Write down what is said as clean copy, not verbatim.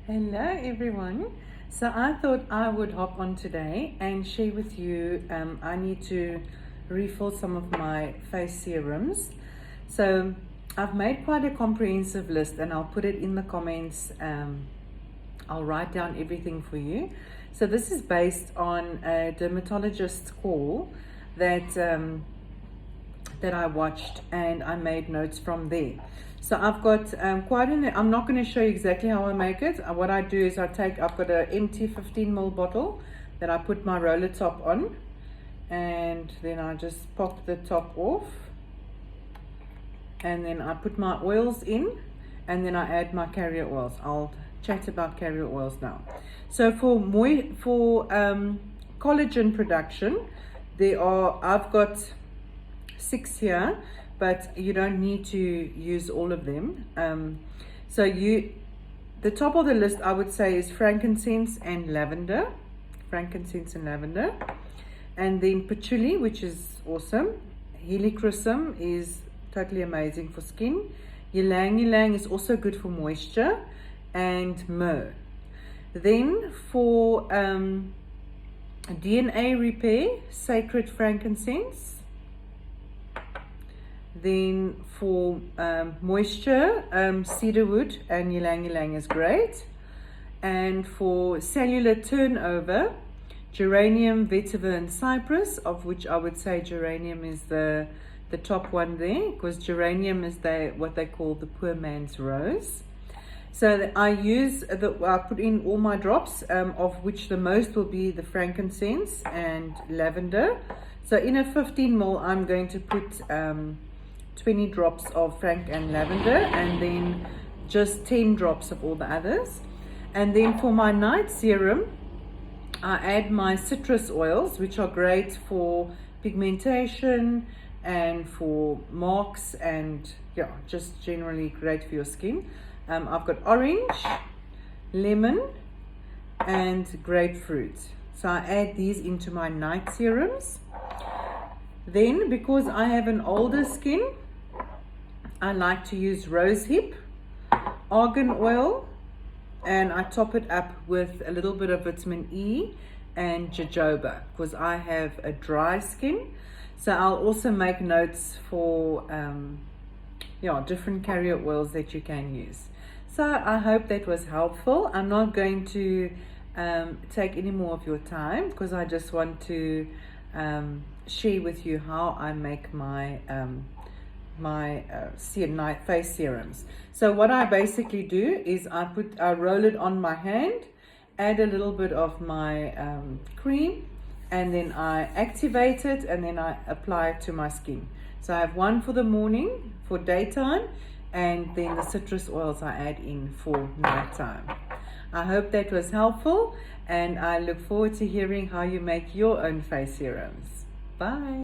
Hello everyone. So I thought I would hop on today and share with you, I need to refill some of my face serums. So I've made quite a comprehensive list and I'll put it in the comments. I'll write down everything for you. So this is based on a dermatologist's call that I watched, and I made notes from there. So I've got I'm not going to show you exactly how I make it. What I do is I've got an empty 15 ml bottle that I put my roller top on, and then I just pop the top off, and then I put my oils in, and then I add my carrier oils. I'll chat about carrier oils now. So for collagen production, I've got 6 here, but you don't need to use all of them. The top of the list I would say is frankincense and lavender, and then patchouli, which is awesome. Helichrysum is totally amazing for skin. Ylang Ylang is also good for moisture, and myrrh. Then for DNA repair, sacred frankincense. Then for moisture, cedarwood and Ylang Ylang is great. And for cellular turnover, geranium, vetiver and cypress, of which I would say geranium is the top one there, because geranium is what they call the poor man's rose. So I put in all my drops, of which the most will be the frankincense and lavender. So in a 15 ml, I'm going to put 20 drops of frank and lavender, and then just 10 drops of all the others. And then for my night serum, I add my citrus oils, which are great for pigmentation and for marks, and yeah, just generally great for your skin. I've got orange, lemon and grapefruit. So I add these into my night serums. Then, because I have an older skin, I like to use rosehip, argan oil, and I top it up with a little bit of vitamin E and jojoba, because I have a dry skin. So I'll also make notes for different carrier oils that you can use. So I hope that was helpful. I'm not going to take any more of your time, because I just want to share with you how I make my face serums. So what I basically do is I roll it on my hand, add a little bit of my cream, and then I activate it, and then I apply it to my skin. So I have one for the morning, for daytime, and then the citrus oils I add in for nighttime. I hope that was helpful, and I look forward to hearing how you make your own face serums. Bye.